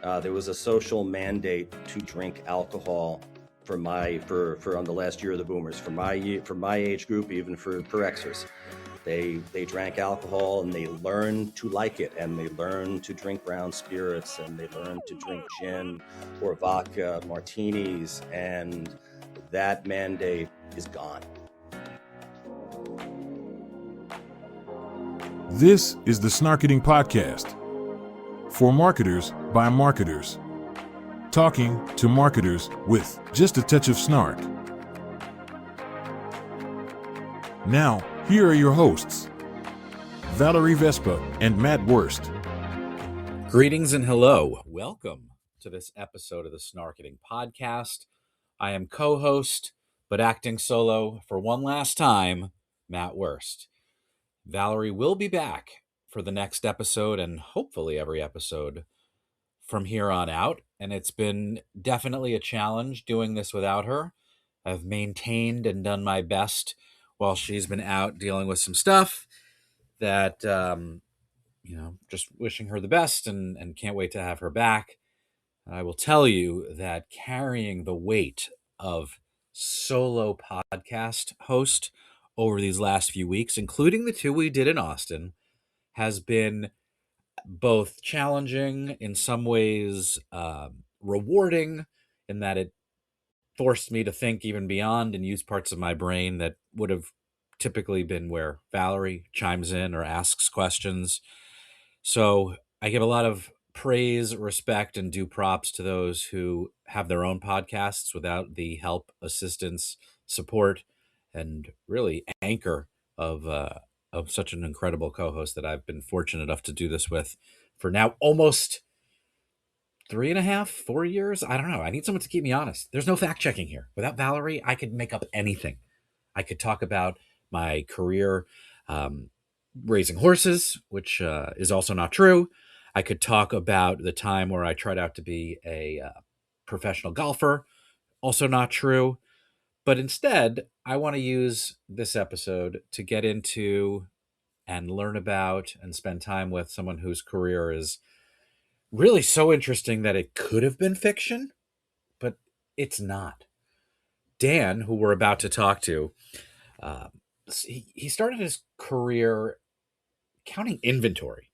There was a social mandate to drink alcohol for on the last year of the boomers, for my age group, even for Xers. They drank alcohol and they learned to like it, and they learned to drink brown spirits, and they learned to drink gin or vodka, martinis, and that mandate is gone. This is the Snarketing Podcast. For marketers by marketers. Talking to marketers with just a touch of snark. Now, here are your hosts, Valerie Vespa and Matt Wurst. Greetings and hello. Welcome to this episode of the Snarketing Podcast. I am co-host, but acting solo for one last time, Matt Wurst. Valerie will be back for the next episode and hopefully every episode from here on out. And it's been definitely a challenge doing this without her. I've maintained and done my best while she's been out dealing with some stuff that, just wishing her the best and can't wait to have her back. I will tell you that carrying the weight of solo podcast host over these last few weeks, including the two we did in Austin, has been both challenging, in some ways rewarding, in that it forced me to think even beyond and use parts of my brain that would have typically been where Valerie chimes in or asks questions. So I give a lot of praise, respect, and due props to those who have their own podcasts without the help, assistance, support, and really anchor of such an incredible co-host that I've been fortunate enough to do this with for now almost 3.5, 4 years. I don't know. I need someone to keep me honest. There's no fact checking here. Without Valerie, I could make up anything. I could talk about my career raising horses, which is also not true. I could talk about the time where I tried out to be a professional golfer, also not true. But instead, I want to use this episode to get into and learn about and spend time with someone whose career is really so interesting that it could have been fiction, but it's not. Dan, who we're about to talk to, he started his career counting inventory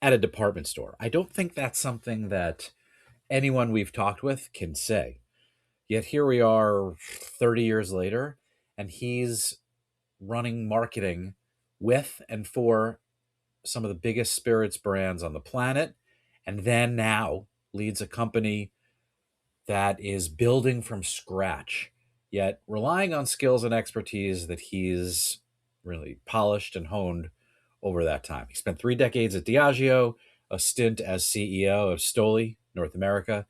at a department store. I don't think that's something that anyone we've talked with can say. Yet here we are 30 years later, and he's running marketing with and for some of the biggest spirits brands on the planet, and then now leads a company that is building from scratch, yet relying on skills and expertise that he's really polished and honed over that time. He spent 3 decades at Diageo, a stint as CEO of Stoli North America,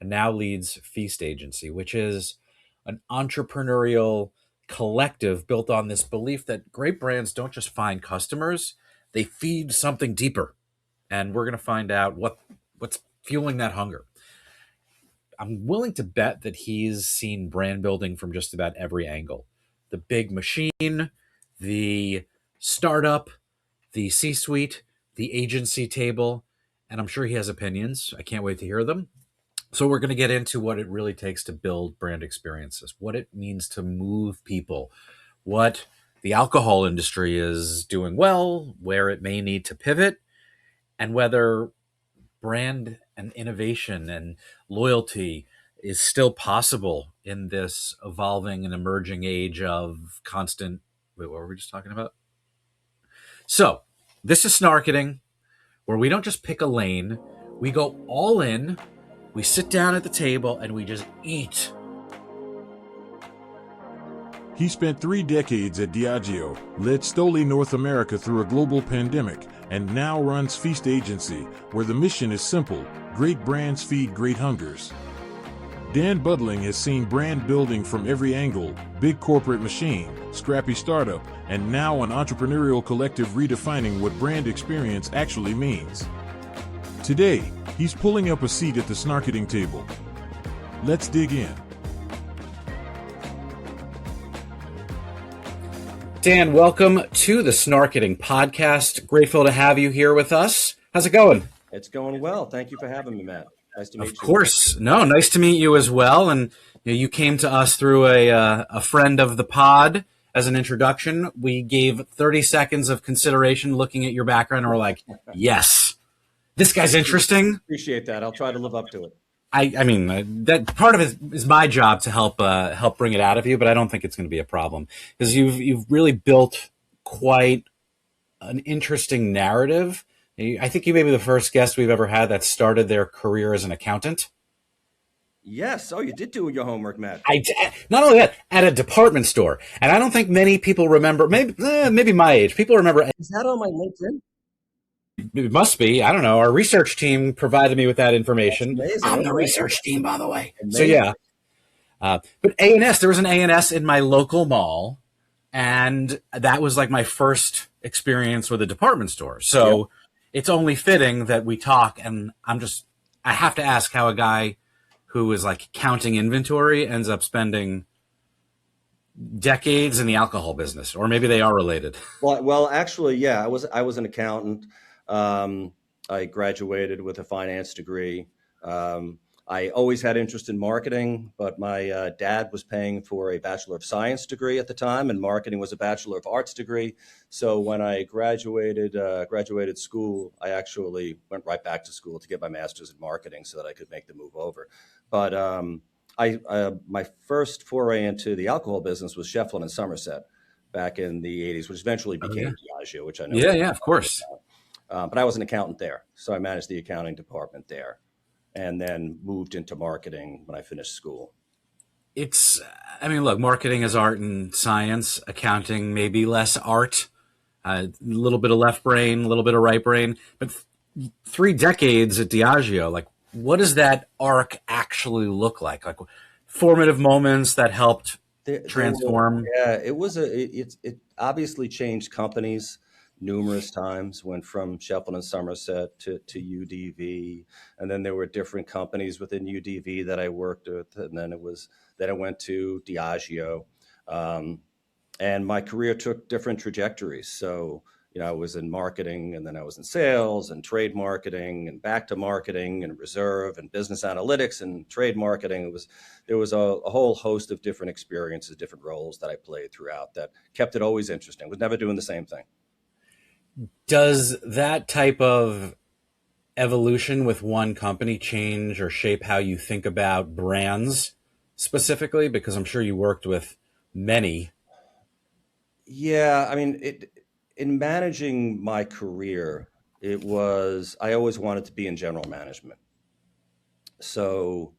and now leads Feast Agency, which is an entrepreneurial collective built on this belief that great brands don't just find customers, they feed something deeper. And we're going to find out what's fueling that hunger. I'm willing to bet that he's seen brand building from just about every angle. The big machine, the startup, the C-suite, the agency table, and I'm sure he has opinions. I can't wait to hear them. So we're going to get into what it really takes to build brand experiences, what it means to move people, what the alcohol industry is doing well, where it may need to pivot, and whether brand and innovation and loyalty is still possible in this evolving and emerging age of constant... Wait, what were we just talking about? So this is Snarketing, where we don't just pick a lane, we go all in. We sit down at the table and we just eat. He spent 3 decades at Diageo, led Stoli North America through a global pandemic, and now runs Feast Agency, where the mission is simple: great brands feed great hungers. Dan Buttling has seen brand building from every angle: big corporate machine, scrappy startup, and now an entrepreneurial collective redefining what brand experience actually means. Today, he's pulling up a seat at the Snarketing table. Let's dig in. Dan, welcome to the Snarketing Podcast. Grateful to have you here with us. How's it going? It's going well. Thank you for having me, Matt. Nice to Of meet you. course. No, nice to meet you as well. And you came to us through a friend of the pod as an introduction. We gave 30 seconds of consideration looking at your background, and we're like, yes, this guy's interesting. Appreciate that. I'll try to live up to it. I mean, that part of it is my job to help bring it out of you, but I don't think it's going to be a problem because you've really built quite an interesting narrative. I think you may be the first guest we've ever had that started their career as an accountant. Yes. Oh, you did do your homework, Matt. Not only that, at a department store, and I don't think many people remember. Maybe my age, people remember. Is that on my LinkedIn? It must be. I don't know. Our research team provided me with that information. I'm the research team, by the way. Amazing. So yeah. But A&S, there was an A&S in my local mall, and that was like my first experience with a department store. So it's only fitting that we talk, and I have to ask how a guy who is like counting inventory ends up spending decades in the alcohol business, or maybe they are related. Well, actually, yeah, I was an accountant. I graduated with a finance degree. I always had interest in marketing, but my dad was paying for a Bachelor of Science degree at the time, and marketing was a Bachelor of Arts degree. So when I graduated school, I actually went right back to school to get my master's in marketing so that I could make the move over. But my first foray into the alcohol business was Schieffelin Somerset back in the 80s, which eventually became Diageo, which I know. Yeah, of course. But I was an accountant there, so I managed the accounting department there, and then moved into marketing when I finished school. Look, marketing is art and science. Accounting maybe less art, a little bit of left brain, a little bit of right brain. But 3 decades at Diageo, like, what does that arc actually look like? Like formative moments that helped transform? It obviously changed companies numerous times. Went from Schieffelin Somerset to UDV, and then there were different companies within UDV that I worked with, and then I went to Diageo, and my career took different trajectories. So I was in marketing, and then I was in sales and trade marketing, and back to marketing and reserve and business analytics and trade marketing. There was a whole host of different experiences, different roles that I played throughout that kept it always interesting. I was never doing the same thing. Does that type of evolution with one company change or shape how you think about brands specifically? Because I'm sure you worked with many. Yeah, I mean, in managing my career, I always wanted to be in general management. So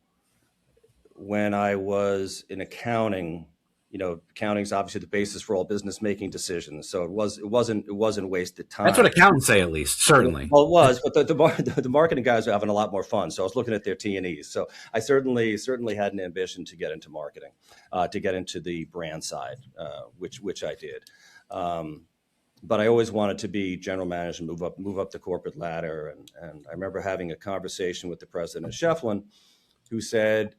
when I was in accounting, accounting is obviously the basis for all business making decisions. So it wasn't wasted time. That's what accountants say, at least, certainly. Well, it was, but the marketing guys were having a lot more fun. So I was looking at their T&Es. So I certainly had an ambition to get into marketing, to get into the brand side, which I did. But I always wanted to be general manager, move up the corporate ladder. And I remember having a conversation with the president of Schieffelin, who said,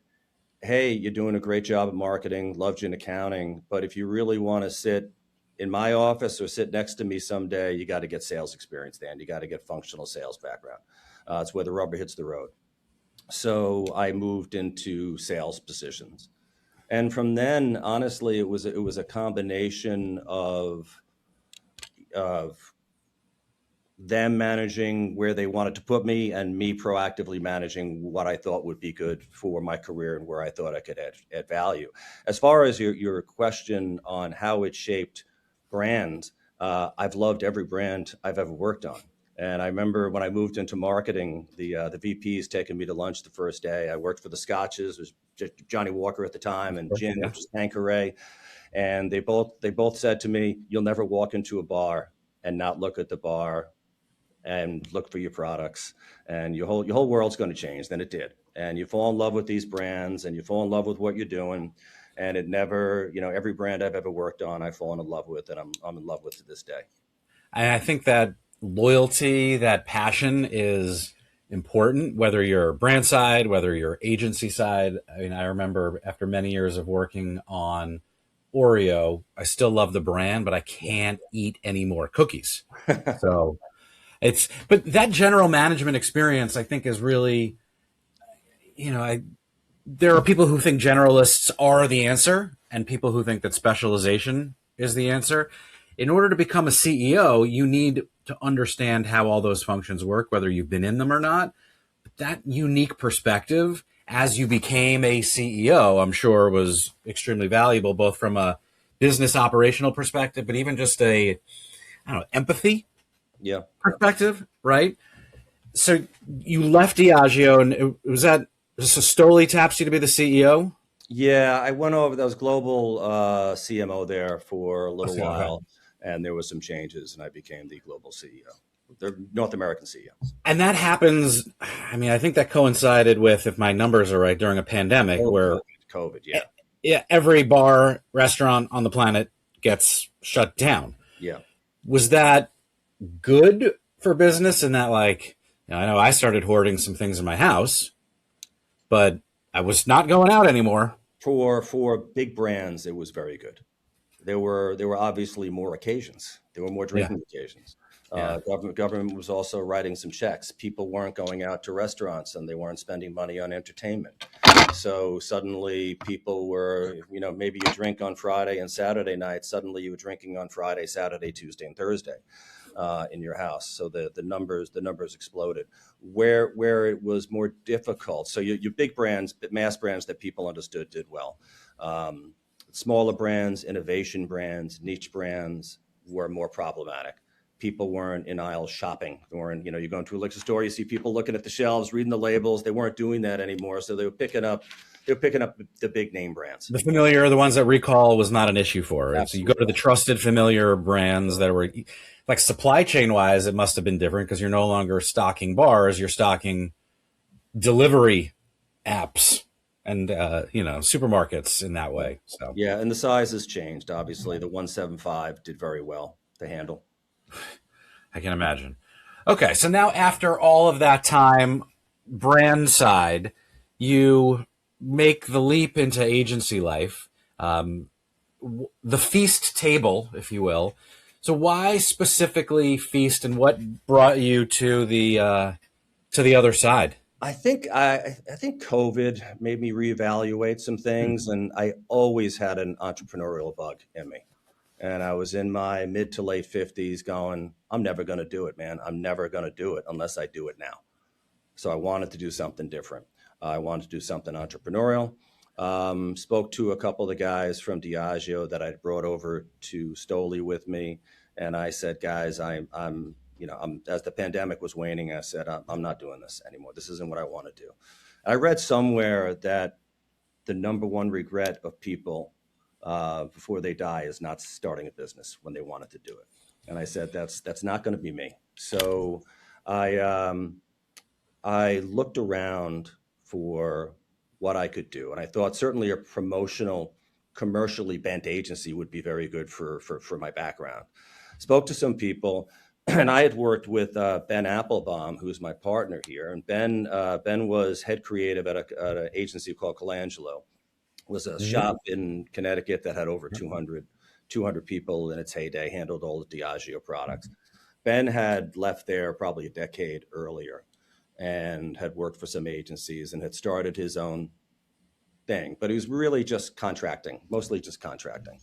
"Hey, you're doing a great job at marketing, loved you in accounting, but if you really want to sit in my office or sit next to me someday, you got to get sales experience, Dan. You got to get functional sales background. It's where the rubber hits the road." So I moved into sales positions. And from then, honestly, it was a combination of them managing where they wanted to put me and me proactively managing what I thought would be good for my career and where I thought I could add value. As far as your question on how it shaped brands, I've loved every brand I've ever worked on. And I remember when I moved into marketing, the VPs taking me to lunch the first day. I worked for the Scotches, it was Johnny Walker at the time, and Gin, which was Tanqueray. And they both said to me, "You'll never walk into a bar and not look at the bar and look for your products, and your whole world's going to change." Then it did. And you fall in love with these brands, and you fall in love with what you're doing. And it never, every brand I've ever worked on, I've fallen in love with, and I'm in love with to this day. I think that loyalty, that passion is important, whether you're brand side, whether you're agency side. I mean, I remember after many years of working on Oreo, I still love the brand, but I can't eat any more cookies. So but that general management experience, I think, is really, there are people who think generalists are the answer and people who think that specialization is the answer. In order to become a CEO, you need to understand how all those functions work, whether you've been in them or not. But that unique perspective as you became a CEO, I'm sure was extremely valuable, both from a business operational perspective, but even just empathy perspective, right? So you left Diageo, and was Stoli taps you to be the CEO? Yeah, I went over. That was global CMO there for a little while, and there was some changes, and I became the global CEO, the North American CEO. And that happens. I mean, I think that coincided with, if my numbers are right, during a pandemic where COVID, every bar, restaurant on the planet gets shut down. Yeah. Was that good for business? In that, I know I started hoarding some things in my house, but I was not going out anymore. For big brands, it was very good. There were obviously more occasions. There were more drinking occasions. Government was also writing some checks. People weren't going out to restaurants and they weren't spending money on entertainment. So suddenly people were, maybe you drink on Friday and Saturday night. Suddenly you were drinking on Friday, Saturday, Tuesday, and Thursday in your house. So the numbers exploded. Where it was more difficult. So your big brands, mass brands that people understood did well. Smaller brands, innovation brands, niche brands were more problematic. People weren't in aisles shopping. They weren't, you go into a liquor store, you see people looking at the shelves, reading the labels. They weren't doing that anymore. So they were picking up the big name brands. The familiar, the ones that recall was not an issue for. Right? So you go to the trusted, familiar brands that were like supply chain wise, it must have been different because you're no longer stocking bars, you're stocking delivery apps and supermarkets in that way. So yeah, and the size has changed. Obviously, the 175 did very well to handle. I can imagine. Okay, so now after all of that time, brand side, you make the leap into agency life, the feast table, if you will. So why specifically feast, and what brought you to the other side? I think COVID made me reevaluate some things, and I always had an entrepreneurial bug in me. And I was in my mid to late 50s going, I'm never going to do it, man. I'm never going to do it unless I do it now. So I wanted to do something different. I wanted to do something entrepreneurial. Spoke to a couple of the guys from Diageo that I'd brought over to Stoli with me. And I said, guys, I'm as the pandemic was waning, I said, I'm not doing this anymore. This isn't what I want to do. I read somewhere that the number one regret of people before they die is not starting a business when they wanted to do it. And I said, that's not going to be me. So I looked around for what I could do. And I thought certainly a promotional, commercially bent agency would be very good for my background. Spoke to some people, and I had worked with Ben Applebaum, who's my partner here. And Ben was head creative at an agency called Colangelo. It was a shop in Connecticut that had over 200 people in its heyday, handled all the Diageo products. Ben had left there probably a decade earlier and had worked for some agencies and had started his own thing, but he was really just contracting, mostly just contracting.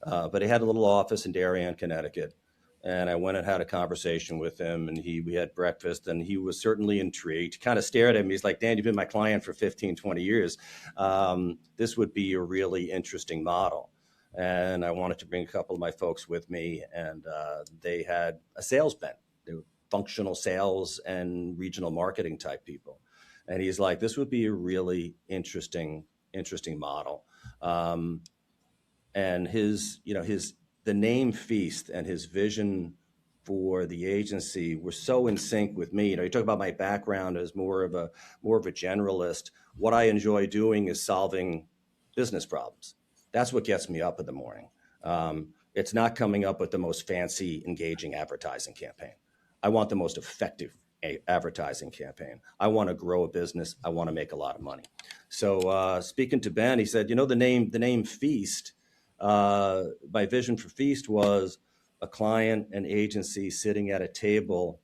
But he had a little office in Darien, Connecticut. And I went and had a conversation with him, and we had breakfast, and he was certainly intrigued. He kind of stared at me. He's like, Dan, you've been my client for 15, 20 years. This would be a really interesting model. And I wanted to bring a couple of my folks with me, and they had a sales bent. They were functional sales and regional marketing type people. And he's like, this would be a really interesting model. And the name Feast and his vision for the agency were so in sync with me. You talk about my background as more of a generalist. What I enjoy doing is solving business problems. That's what gets me up in the morning. It's not coming up with the most fancy, engaging advertising campaign. I want the most effective advertising campaign. I want to grow a business. I want to make a lot of money. So speaking to Ben, he said, the name Feast, my vision for Feast was a client and agency sitting at a table,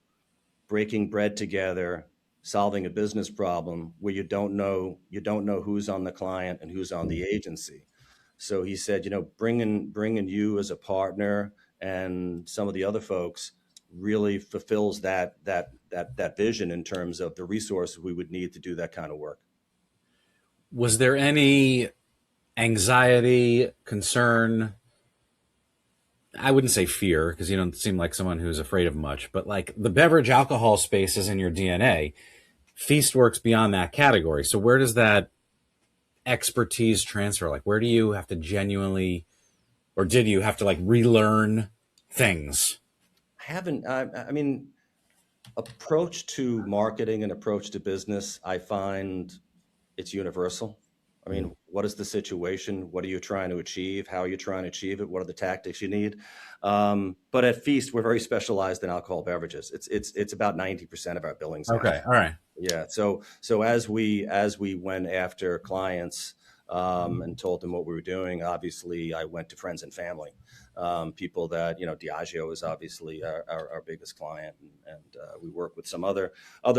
breaking bread together, solving a business problem where you don't know who's on the client and who's on the agency. So he said, bringing you as a partner and some of the other folks really fulfills that vision in terms of the resources we would need to do that kind of work. Was there any anxiety, concern? I wouldn't say fear, because you don't seem like someone who's afraid of much, but like the beverage alcohol space is in your DNA. Feast works beyond that category. So where does that expertise transfer? Like, where do you have to genuinely, or did you have to like relearn things? I mean, approach to marketing and approach to business, I find it's universal. I mean, what is the situation? What are you trying to achieve? How are you trying to achieve it? What are the tactics you need? But at Feast, we're very specialized in alcohol beverages. It's about 90% of our billings now. Okay, all right. Yeah. So as we went after clients and told them what we were doing, obviously I went to friends and family, people that Diageo is obviously our biggest client, and we work with some other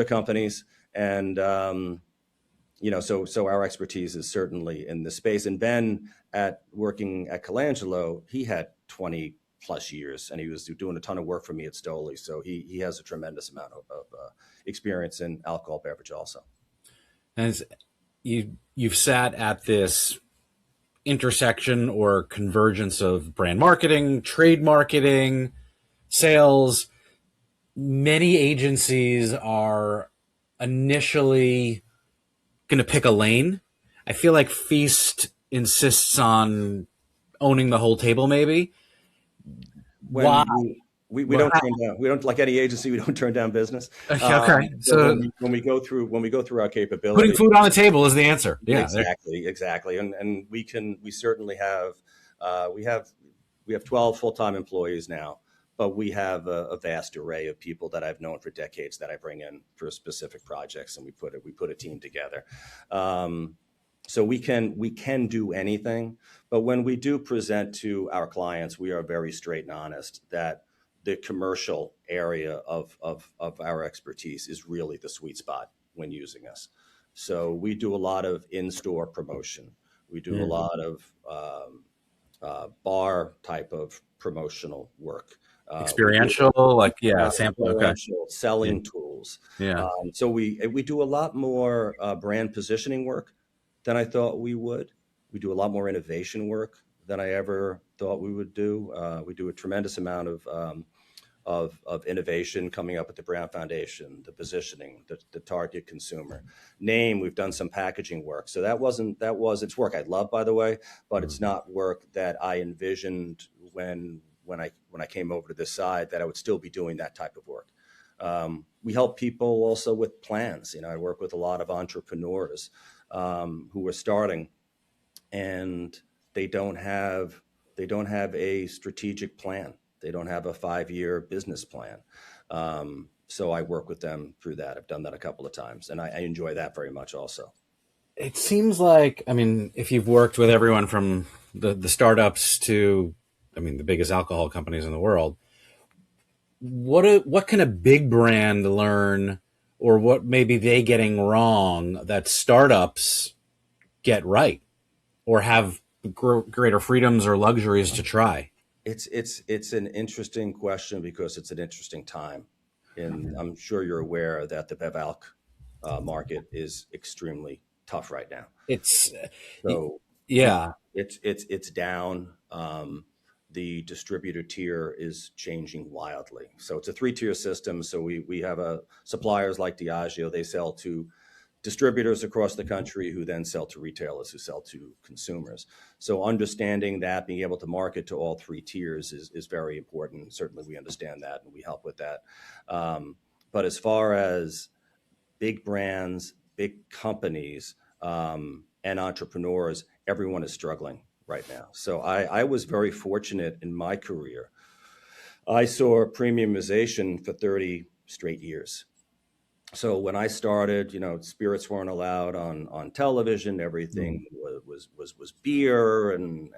companies, and so our expertise is certainly in this space. And Ben, at working at Colangelo, he had 20 plus years, and he was doing a ton of work for me at Stoli. So he has a tremendous amount of experience in alcohol beverage also. And you've sat at this intersection or convergence of brand marketing, trade marketing, sales. Many agencies are initially going to pick a lane. I feel like Feast insists on owning the whole table, maybe. Why? We don't turn down. We don't, like any agency, we don't turn down business. Okay, so when we go through our capability, putting food on the table is the answer. Yeah, exactly. And we certainly have we have 12 full-time employees now, but we have a vast array of people that I've known for decades that I bring in for specific projects, and we put a team together. So we can do anything, but when we do present to our clients, we are very straight and honest that the commercial area of our expertise is really the sweet spot when using us. So we do a lot of in-store promotion. We do a lot of bar type of promotional work. Experiential, sample, experiential selling tools. Yeah. So we do a lot more brand positioning work than I thought we would. We do a lot more innovation work than I ever thought we would do. We do a tremendous amount of innovation coming up at the Brown Foundation, the positioning, the target consumer. Name, we've done some packaging work. So it's work I love, by the way, but it's not work that I envisioned when I came over to this side that I would still be doing that type of work. We help people also with plans. I work with a lot of entrepreneurs who are starting, and they don't have a strategic plan. They don't have a 5-year business plan. So I work with them through that. I've done that a couple of times, and I enjoy that very much also. It seems like, if you've worked with everyone from the startups to, the biggest alcohol companies in the world, what can a big brand learn, or what maybe they getting wrong that startups get right, or have greater freedoms or luxuries to try? It's an interesting question because it's an interesting time, and I'm sure you're aware that the BevAlc market is extremely tough right now. It's down. The distributor tier is changing wildly. So it's a 3-tier system. So we have suppliers like Diageo. They sell to distributors across the country who then sell to retailers who sell to consumers. So understanding that, being able to market to all 3 tiers is very important. Certainly we understand that, and we help with that. But as far as big brands, big companies, and entrepreneurs, everyone is struggling right now. So I was very fortunate in my career. I saw premiumization for 30 straight years. So when I started, spirits weren't allowed on television. Everything was beer and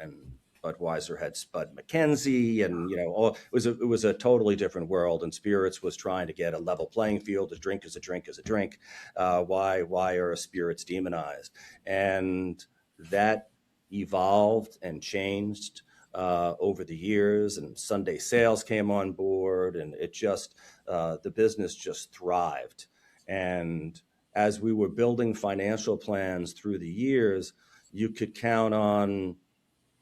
Budweiser had Spud McKenzie, and it was a totally different world. And spirits was trying to get a level playing field. A drink is a drink is a drink. Why are spirits demonized? And that evolved and changed over the years. And Sunday sales came on board, and it just the business just thrived. And as we were building financial plans through the years, you could count on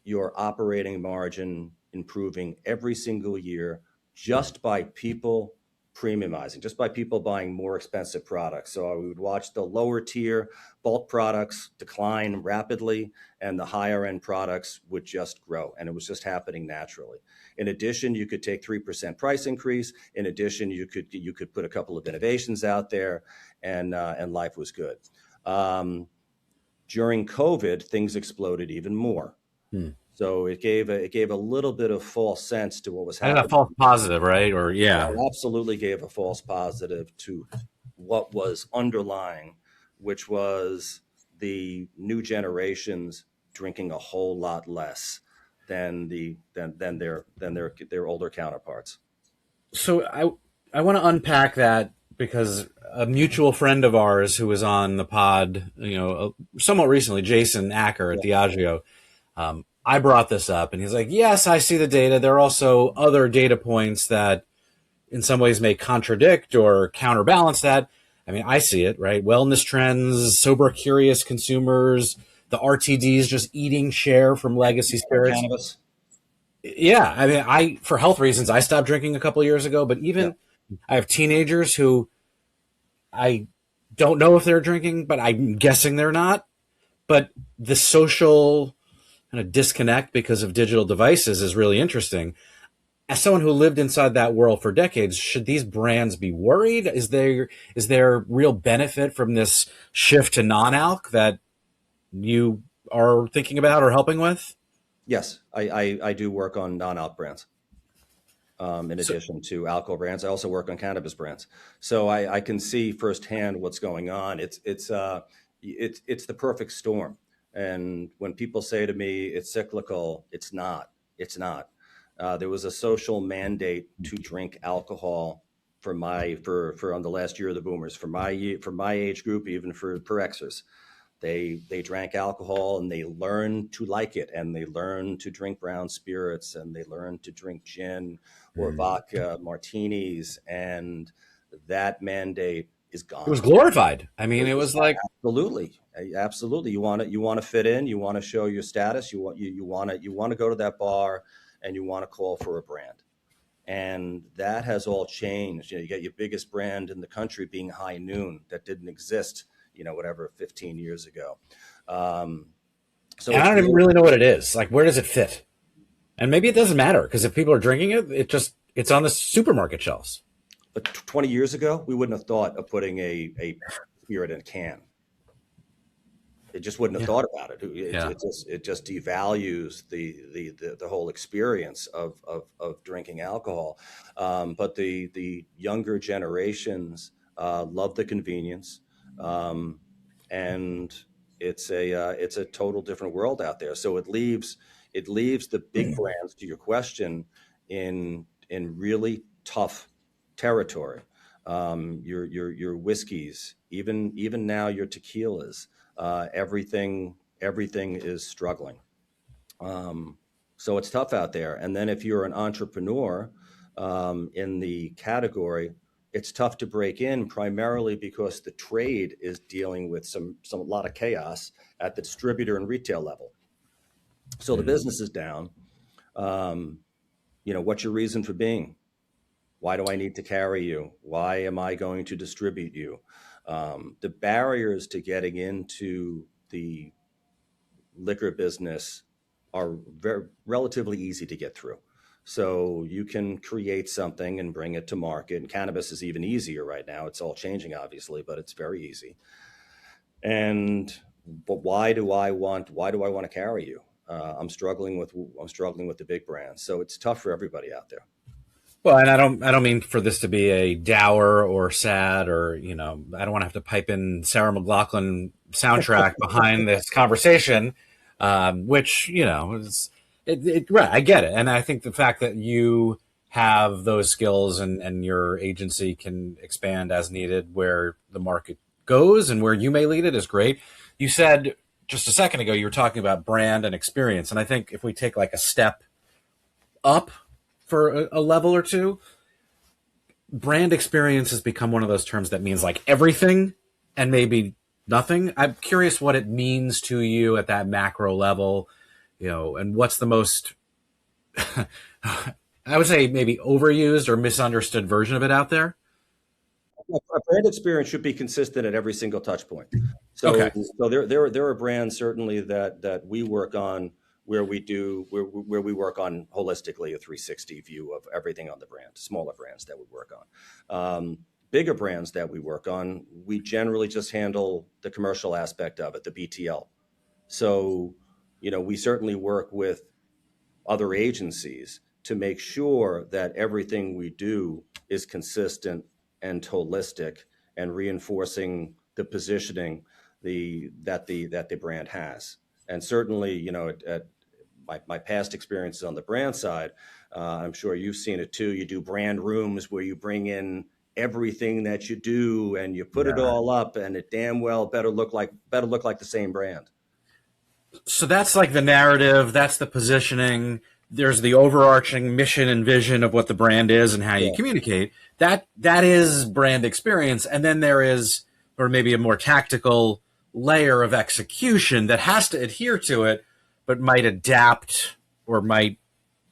your operating margin improving every single year just by people premiumizing, just by people buying more expensive products. So we would watch the lower tier bulk products decline rapidly, and the higher end products would just grow. And it was just happening naturally. In addition, you could take 3% price increase. In addition, you could put a couple of innovations out there, and life was good. During COVID, things exploded even more. So it gave a little bit of false sense to what was happening. And a false positive, right? Or yeah, It absolutely gave a false positive to what was underlying, which was the new generations drinking a whole lot less than their older counterparts. So I want to unpack that, because a mutual friend of ours who was on the pod, somewhat recently, Jason Acker at Diageo, I brought this up, and he's like, yes, I see the data. There are also other data points that in some ways may contradict or counterbalance that. I mean, I see it, right? Wellness trends, sober, curious consumers, the RTDs just eating share from legacy spirits. Cannabis. Yeah. I mean, for health reasons, I stopped drinking a couple of years ago, but even I have teenagers who I don't know if they're drinking, but I'm guessing they're not. But the social kind of disconnect because of digital devices is really interesting. As someone who lived inside that world for decades, should these brands be worried? Is there real benefit from this shift to non-alc that you are thinking about or helping with? Yes, I do work on non-alc brands. In addition to alcohol brands, I also work on cannabis brands. So I can see firsthand what's going on. It's the perfect storm. And when people say to me it's cyclical, it's not. It's not. There was a social mandate to drink alcohol for on the last year of the boomers, for my age group, even for Xers. They drank alcohol, and they learned to like it, and they learned to drink brown spirits, and they learned to drink gin or vodka martinis, and that mandate is gone. It was glorified. I mean, it was like absolutely. You want to fit in. You want to show your status. You want to go to that bar, and you want to call for a brand. And that has all changed. You get your biggest brand in the country being High Noon, that didn't exist, 15 years ago. So I don't even really know what it is. Like, where does it fit? And maybe it doesn't matter, because if people are drinking it, it's on the supermarket shelves. But 20 years ago, we wouldn't have thought of putting a spirit in a can. It just wouldn't have thought about it. It just devalues the whole experience of drinking alcohol. But the younger generations love the convenience, and it's a total different world out there. So it leaves the big brands, to your question, in really tough territory. Your whiskeys, even now your tequilas. Everything is struggling. So it's tough out there. And then if you're an entrepreneur in the category, it's tough to break in, primarily because the trade is dealing with a lot of chaos at the distributor and retail level. So the business is down. What's your reason for being? Why do I need to carry you? Why am I going to distribute you? The barriers to getting into the liquor business are relatively easy to get through. So you can create something and bring it to market. And cannabis is even easier right now. It's all changing, obviously, but it's very easy. But why do I want to carry you? I'm struggling with the big brands. So it's tough for everybody out there. Well, and I don't mean for this to be a dour or sad, or I don't want to have to pipe in Sarah McLachlan soundtrack behind this conversation, which Right, I get it. And I think the fact that you have those skills and your agency can expand as needed where the market goes and where you may lead it is great. You said just a second ago, you were talking about brand and experience. And I think if we take like a step up for a level or two, brand experience has become one of those terms that means like everything and maybe nothing. I'm curious what it means to you at that macro level, and what's the most, I would say maybe overused or misunderstood version of it out there. A brand experience should be consistent at every single touch point. So, Okay. so there are brands certainly that we work on where we work on holistically a 360 view of everything on the brand. Smaller brands that we work on, bigger brands that we work on, we generally just handle the commercial aspect of it, the BTL. So, we certainly work with other agencies to make sure that everything we do is consistent and holistic and reinforcing the positioning that the brand has. And certainly, at my past experiences on the brand side, I'm sure you've seen it too. You do brand rooms where you bring in everything that you do and you put it all up, and it damn well better look like the same brand. So that's like the narrative, that's the positioning. There's the overarching mission and vision of what the brand is and how you communicate. That is brand experience. And then there is, or maybe a more tactical layer of execution that has to adhere to it, but might adapt or might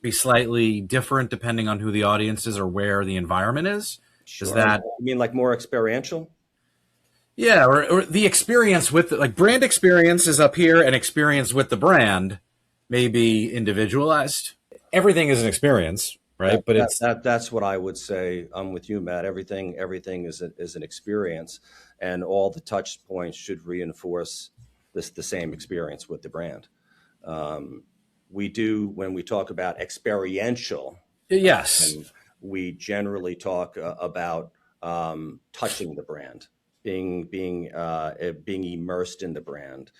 be slightly different depending on who the audience is or where the environment is. Sure. Is that, you mean like more experiential? yeah, or the experience with like brand experience is up here and experience with the brand may be individualized. Everything is an experience, right? That's what I would say. I'm with you, Matt. Everything is an experience, and all the touch points should reinforce the same experience with the brand. We do when we talk about experiential. Yes. We generally talk about touching the brand, being immersed in the brand,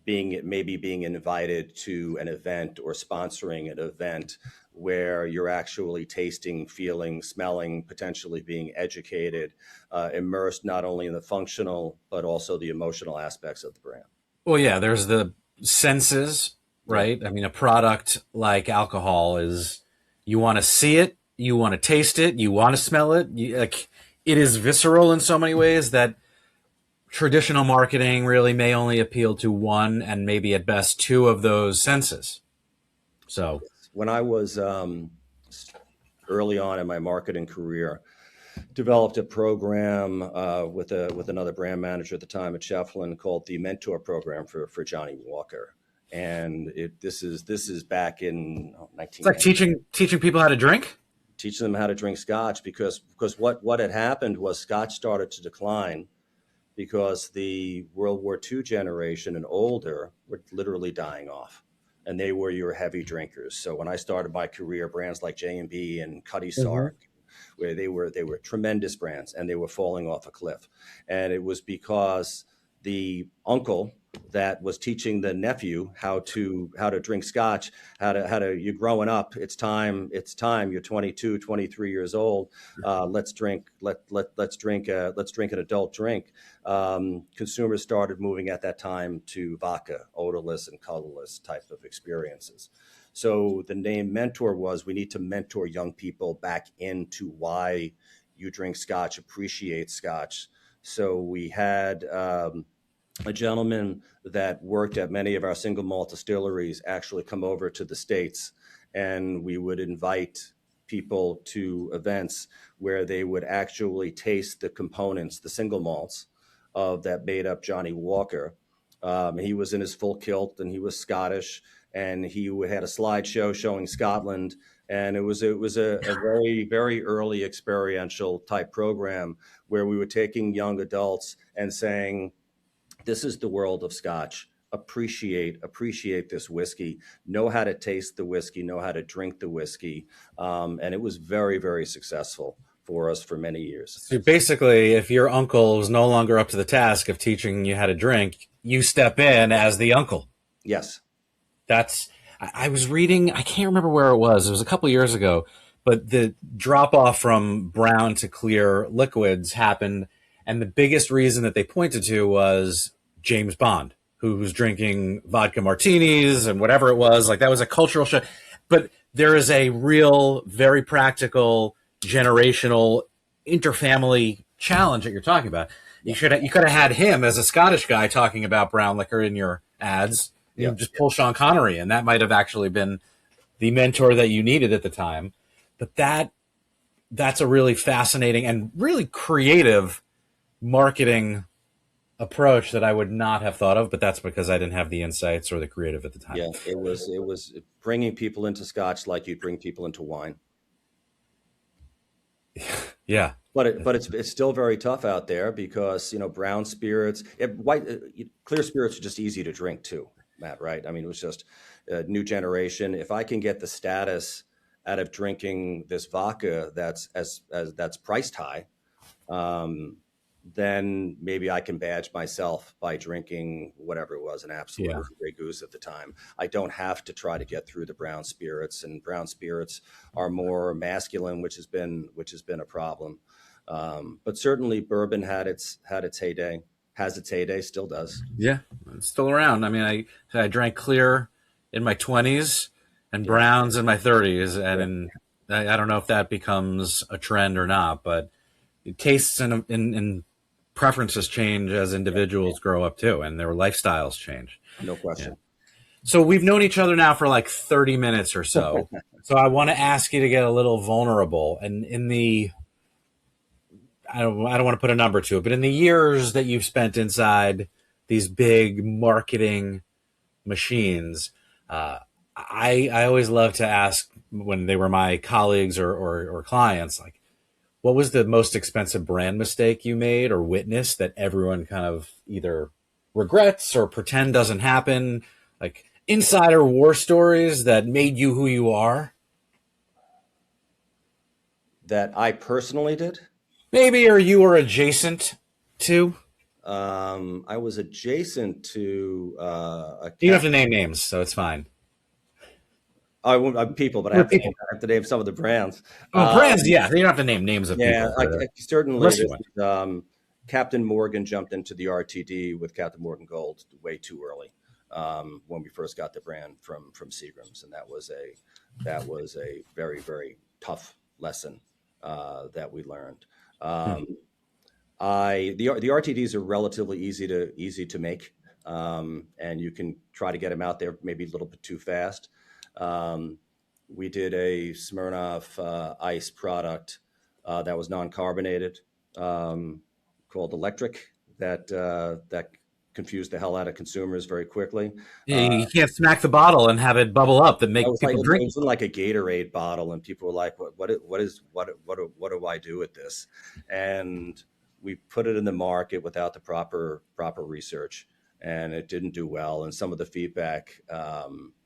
being invited to an event or sponsoring an event where you're actually tasting, feeling, smelling, potentially being educated, immersed not only in the functional but also the emotional aspects of the brand. Well, yeah, there's the senses, right? I mean, a product like alcohol is, you want to see it, you want to taste it, you want to smell it. It is visceral in so many ways that traditional marketing really may only appeal to one and maybe at best two of those senses. So when I was early on in my marketing career, developed a program with another brand manager at the time at Schieffelin called the Mentor Program for Johnny Walker. And this is back in 1990. It's like teaching people how to drink? Teaching them how to drink Scotch, because what had happened was Scotch started to decline because the World War II generation and older were literally dying off, and they were your heavy drinkers. So when I started my career, brands like J&B and Cutty Sark, where they were tremendous brands, and they were falling off a cliff. And it was because the uncle that was teaching the nephew how to drink Scotch, you're growing up, it's time, you're 22, 23 years old. Let's drink an adult drink. Consumers started moving at that time to vodka, odorless and colorless type of experiences. So the name Mentor was, we need to mentor young people back into why you drink Scotch, appreciate Scotch. So we had a gentleman that worked at many of our single malt distilleries actually come over to the States, and we would invite people to events where they would actually taste the components, the single malts of that made up Johnny Walker. He was in his full kilt, and he was Scottish, and he had a slideshow showing Scotland. And it was a very, very early experiential type program where we were taking young adults and saying, this is the world of Scotch. Appreciate this whiskey. Know how to taste the whiskey. Know how to drink the whiskey. And it was very, very successful for us for many years. So basically, if your uncle was no longer up to the task of teaching you how to drink, you step in as the uncle. Yes. I was reading, I can't remember where it was a couple of years ago, but the drop off from brown to clear liquids happened. And the biggest reason that they pointed to was James Bond, who was drinking vodka martinis and whatever it was. Like, that was a cultural shift. But there is a real, very practical, generational, interfamily challenge that you're talking about. You could have had him as a Scottish guy talking about brown liquor in your ads. You just pull Sean Connery, and that might have actually been the mentor that you needed at the time. But that's a really fascinating and really creative marketing approach that I would not have thought of, but that's because I didn't have the insights or the creative at the time. Yeah, it was bringing people into Scotch like you'd bring people into wine. Yeah, but it's still very tough out there because brown spirits, clear spirits are just easy to drink too, Matt. Right? I mean, it was just a new generation. If I can get the status out of drinking this vodka that's priced high, then maybe I can badge myself by drinking whatever it was, an Absolut or Grey Goose at the time. I don't have to try to get through the brown spirits, and brown spirits are more masculine, which has been a problem. But certainly bourbon had its heyday, has its heyday, still does. Yeah, it's still around. I mean, I drank clear in my 20s and browns in my 30s, and I don't know if that becomes a trend or not, but tastes and preferences change as individuals grow up too, and their lifestyles change. No question. Yeah. So we've known each other now for like 30 minutes or so. So I want to ask you to get a little vulnerable. And I don't want to put a number to it, but in the years that you've spent inside these big marketing machines, I always love to ask, when they were my colleagues or clients, like, what was the most expensive brand mistake you made or witnessed that everyone kind of either regrets or pretend doesn't happen? Like insider war stories that made you who you are? That I personally did? Maybe, or you were adjacent to? I was adjacent to you don't have to name names, so it's fine. I won't people, but I have to name some of the brands. Brands, yeah. You don't have to name names of people. Yeah, certainly. Captain Morgan jumped into the RTD with Captain Morgan Gold way too early when we first got the brand from Seagram's, and that was a very, very tough lesson that we learned. The RTDs are relatively easy to make, and you can try to get them out there maybe a little bit too fast. We did a Smirnoff ice product that was non-carbonated called Electric that confused the hell out of consumers very quickly. Yeah, you can't smack the bottle and have it bubble up that make people drink. It was like a Gatorade bottle, and people were like, "What do I do with this?" And we put it in the market without the proper research, and it didn't do well. And some of the feedback.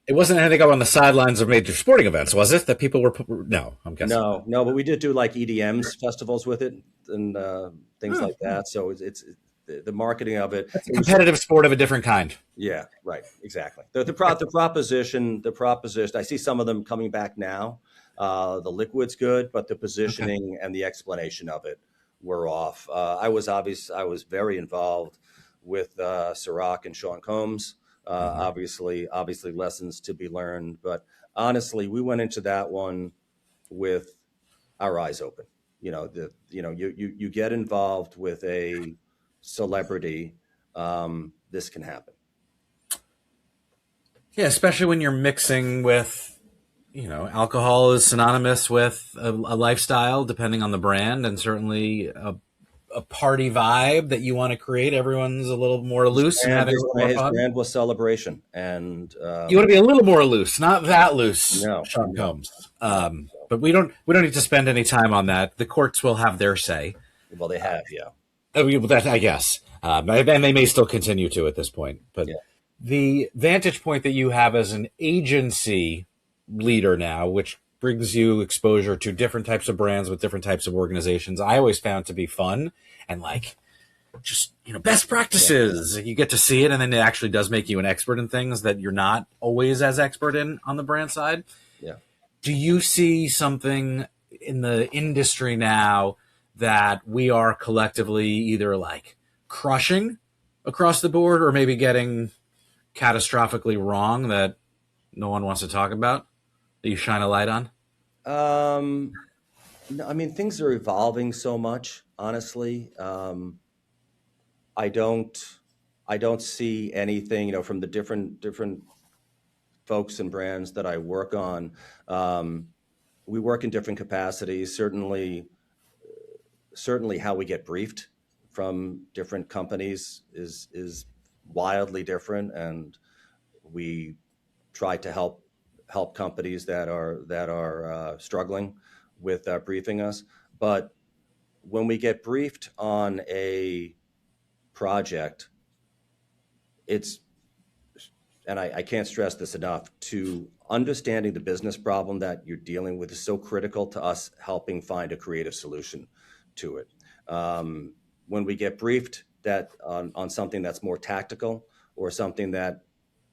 It wasn't anything up on the sidelines of major sporting events, was it? That people were no, I'm guessing. No, but we did do like EDMs festivals with it and things like that. So it's the marketing of it. It's a competitive sport of a different kind. Yeah, right, exactly. The proposition. I see some of them coming back now. The liquid's good, but the positioning and the explanation of it were off. I was very involved with Ciroc and Sean Combs. Obviously lessons to be learned, but honestly, we went into that one with our eyes open. You get involved with a celebrity, this can happen. Yeah, especially when you're mixing with, alcohol is synonymous with a lifestyle, depending on the brand, and certainly a party vibe that you want to create. Everyone's a little more loose and having a little more fun. His brand was celebration, and you want to be a little more loose, not that loose. No, Sean Combs. But we don't need to spend any time on that. The courts will have their say. Well, they have, yeah. I guess, and they may still continue to at this point. But the vantage point that you have as an agency leader now, which brings you exposure to different types of brands with different types of organizations, I always found to be fun and like just, best practices. You get to see it, and then it actually does make you an expert in things that you're not always as expert in on the brand side. Yeah. Do you see something in the industry now that we are collectively either like crushing across the board or maybe getting catastrophically wrong that no one wants to talk about, that you shine a light on? No, I mean, things are evolving so much, honestly. I don't, I don't see anything, from the different folks and brands that I work on. Um, we work in different capacities. Certainly, how we get briefed from different companies is wildly different, and we try to help companies that are struggling with briefing us. But when we get briefed on a project, it's and I can't stress this enough, to understanding the business problem that you're dealing with is so critical to us helping find a creative solution to it. When we get briefed on something that's more tactical, or something that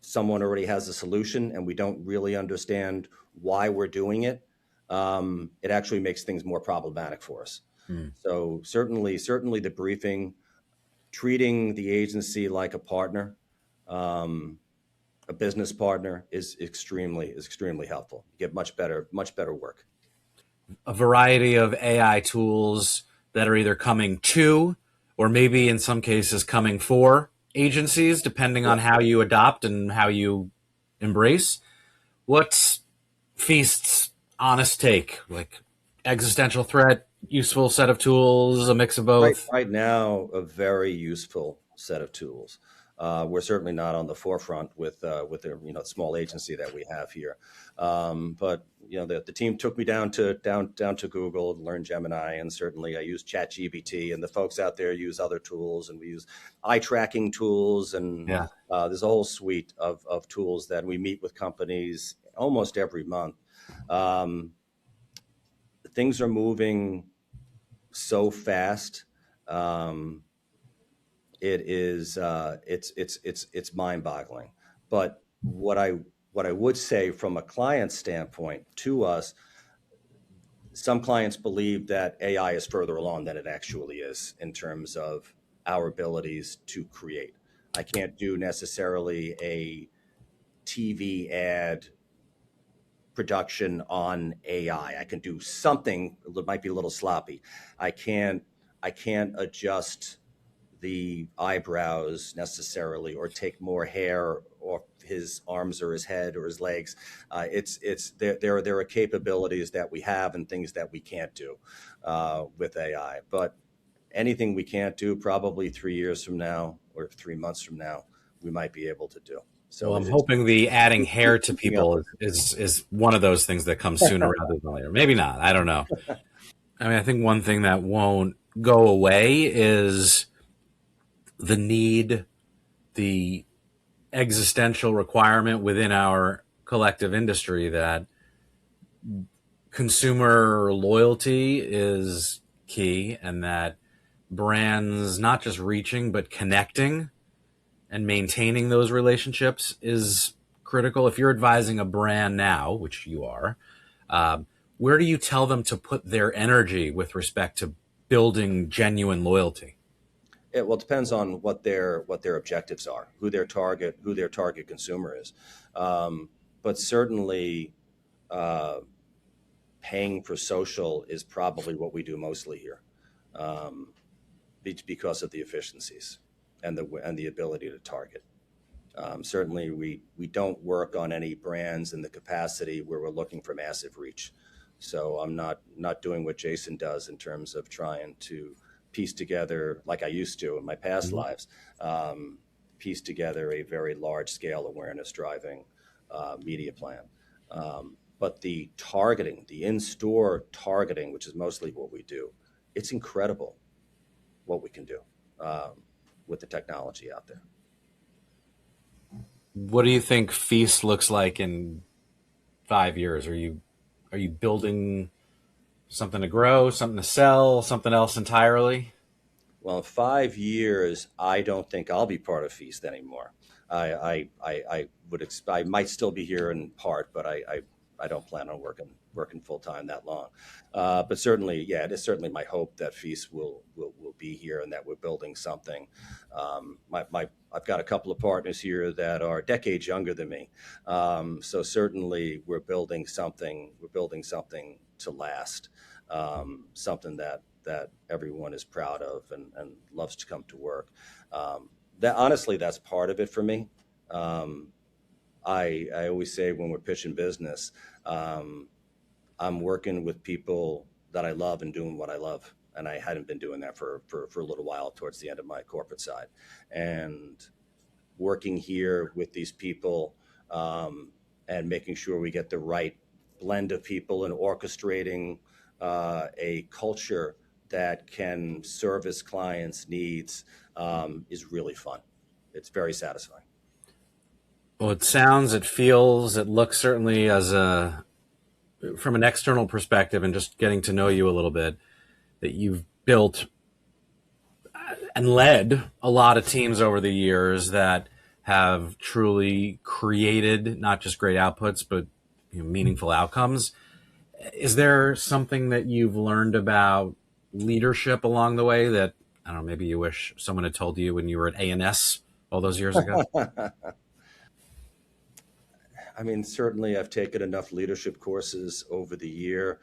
someone already has a solution and we don't really understand why we're doing it, it actually makes things more problematic for us. So certainly the briefing, treating the agency like a partner, a business partner, is extremely helpful. You get much better work. A variety of AI tools that are either coming to, or maybe in some cases coming for agencies, depending on how you adopt and how you embrace. What's Feast's honest take? Like, existential threat, useful set of tools, a mix of both? Right now, a very useful set of tools. We're certainly not on the forefront with the small agency that we have here, but the team took me down to Google and learned Gemini, and certainly I use ChatGPT, and the folks out there use other tools, and we use eye tracking tools, and there's a whole suite of tools that we meet with companies almost every month. Things are moving so fast. It's mind-boggling. But what I would say from a client standpoint to us, some clients believe that AI is further along than it actually is in terms of our abilities to create. I can't do necessarily a TV ad production on AI. I can do something that might be a little sloppy. I can't adjust the eyebrows necessarily, or take more hair off his arms or his head or his legs. There are capabilities that we have and things that we can't do with AI. But anything we can't do, probably 3 years from now or 3 months from now, we might be able to do. So I'm hoping the adding hair to people is one of those things that comes sooner rather than later. Maybe not. I don't know. I mean, I think one thing that won't go away is the need, the existential requirement within our collective industry that consumer loyalty is key, and that brands not just reaching but connecting and maintaining those relationships is critical. If you're advising a brand now, which you are, where do you tell them to put their energy with respect to building genuine loyalty? It depends on what their objectives are, who their target consumer is. But certainly, paying for social is probably what we do mostly here, because of the efficiencies and the ability to target. Certainly, we don't work on any brands in the capacity where we're looking for massive reach. So I'm not doing what Jason does in terms of trying to piece together, like I used to in my past lives, piece together a very large scale awareness driving media plan. But the targeting, the in-store targeting, which is mostly what we do, it's incredible what we can do with the technology out there. What do you think Feast looks like in 5 years? Are you building something to grow, something to sell, something else entirely? Well, in 5 years, I don't think I'll be part of Feast anymore. I might still be here in part, but I don't plan on working full time that long. But certainly, yeah, it is certainly my hope that Feast will be here and that we're building something. I've got a couple of partners here that are decades younger than me, so certainly we're building something. We're building something to last, something that everyone is proud of and loves to come to work. That honestly, that's part of it for me. I always say when we're pitching business, I'm working with people that I love and doing what I love. And I hadn't been doing that for a little while towards the end of my corporate side. And working here with these people, and making sure we get the right blend of people and orchestrating a culture that can service clients' needs, is really fun. It's very satisfying. Well, it sounds, it feels, it looks certainly from an external perspective and just getting to know you a little bit, that you've built and led a lot of teams over the years that have truly created not just great outputs, but meaningful outcomes. Is there something that you've learned about leadership along the way that, I don't know, maybe you wish someone had told you when you were at A&S all those years ago? I mean, certainly I've taken enough leadership courses over the years.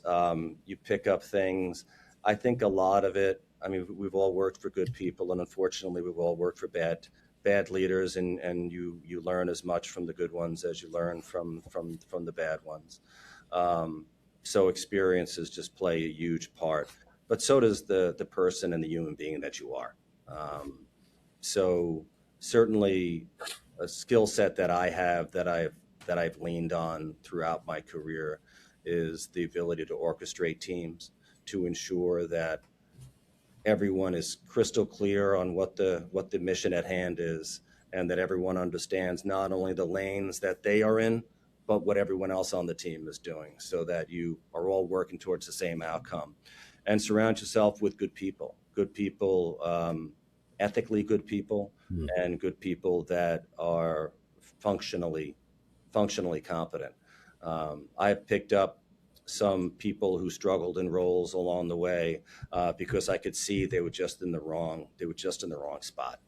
You pick up things. I think a lot of it, I mean, we've all worked for good people, and unfortunately we've all worked for bad leaders, and you learn as much from the good ones as you learn from the bad ones. So experiences just play a huge part, but so does the person and the human being that you are. So certainly a skill set that I have that I've leaned on throughout my career is the ability to orchestrate teams, to ensure that everyone is crystal clear on what the mission at hand is, and that everyone understands not only the lanes that they are in, but what everyone else on the team is doing, so that you are all working towards the same outcome. And surround yourself with good people, ethically good people, and good people that are functionally competent. I've picked up some people who struggled in roles along the way, because I could see they were just in the wrong spot.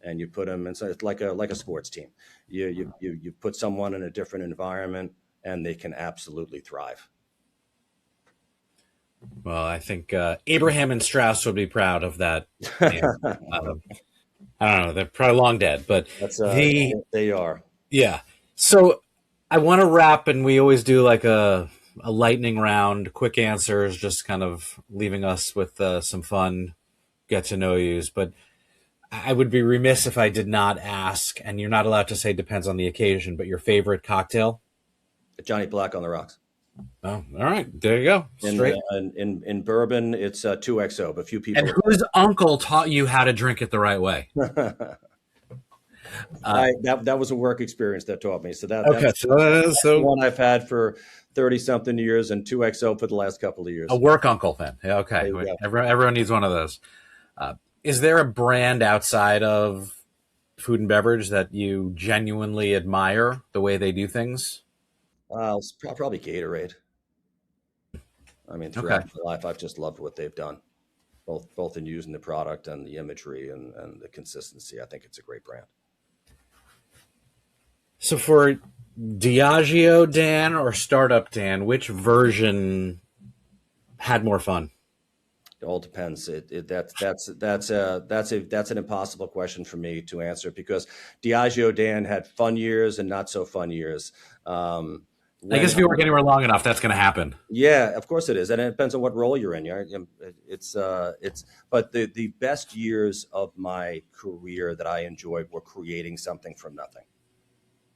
And you put them, and so it's like a sports team. You put someone in a different environment, and they can absolutely thrive. Well, I think Abraham and Strauss would be proud of that. I don't know. They're probably long dead, but they are. Yeah. So I want to wrap, and we always do like a lightning round, quick answers, just kind of leaving us with some fun, get to know yous. But I would be remiss if I did not ask, and you're not allowed to say depends on the occasion, but your favorite cocktail? Johnny Black on the rocks. Oh, all right. There you go. Straight. In bourbon, it's 2XO, but few people. And whose uncle taught you how to drink it the right way? That was a work experience that taught me. So that's the one I've had for 30-something years, and 2XO for the last couple of years. A work uncle then. Yeah, okay. Everyone needs one of those. Is there a brand outside of food and beverage that you genuinely admire the way they do things? It's probably Gatorade. I mean, throughout my life, I've just loved what they've done, both in using the product and the imagery and the consistency. I think it's a great brand. So for Diageo Dan or Startup Dan, which version had more fun? It all depends. That's an impossible question for me to answer, because Diageo Dan had fun years and not so fun years. I guess if you work anywhere long enough, that's going to happen. Yeah, of course it is, and it depends on what role you're in. But the best years of my career that I enjoyed were creating something from nothing.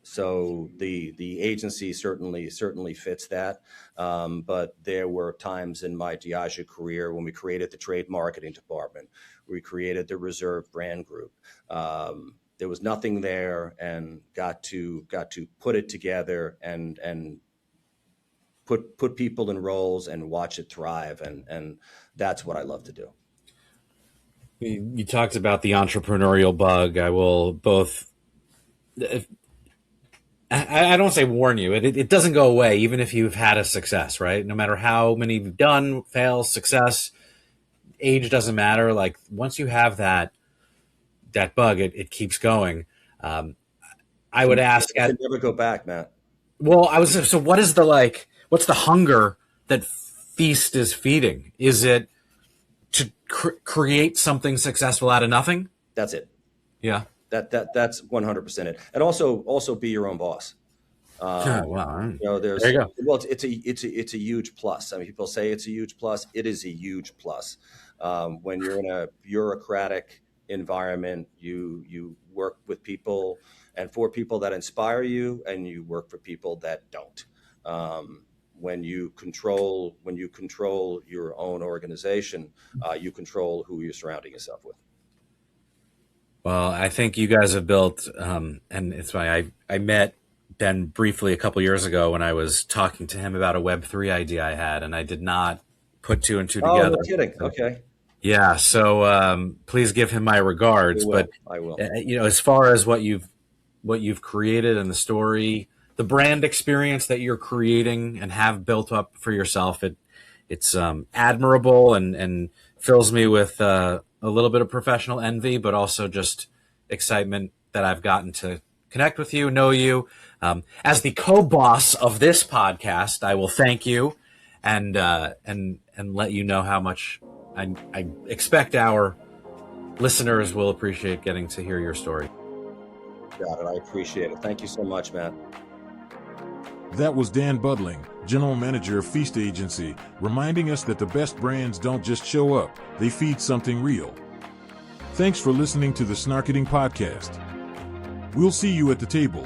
So the agency certainly fits that. But there were times in my Diageo career when we created the trade marketing department, we created the reserve brand group. There was nothing there, and got to put it together and put people in roles and watch it thrive, and that's what I love to do. You talked about the entrepreneurial bug. I will both. I don't say warn you. It doesn't go away, even if you've had a success, right? No matter how many you've done, fails, success, age doesn't matter. Like once you have that bug, it keeps going. I would ask. You can never go back, Matt. Well, so what is what's the hunger that Feast is feeding? Is it to create something successful out of nothing? That's it. Yeah. That's 100% it. And also be your own boss. There you go. Well, it's a huge plus. I mean, people say it's a huge plus. It is a huge plus. When you're in a bureaucratic environment, you work with people and for people that inspire you, and you work for people that don't. When you control your own organization, you control who you're surrounding yourself with. Well, I think you guys have built, and it's why I met Ben briefly a couple years ago when I was talking to him about a Web3 idea I had, and I did not put two and two together. Oh, no kidding. Okay. Yeah. So please give him my regards. I will. As far as what you've created and the story, the brand experience that you're creating and have built up for yourself, it's admirable and fills me with a little bit of professional envy, but also just excitement that I've gotten to connect with you, know you. As the co-boss of this podcast, I will thank you and let you know how much I expect our listeners will appreciate getting to hear your story. Got it. I appreciate it. Thank you so much, Matt. That was Dan Buttling, General Manager of Feast Agency, reminding us that the best brands don't just show up, they feed something real. Thanks for listening to the Snarketing Podcast. We'll see you at the table.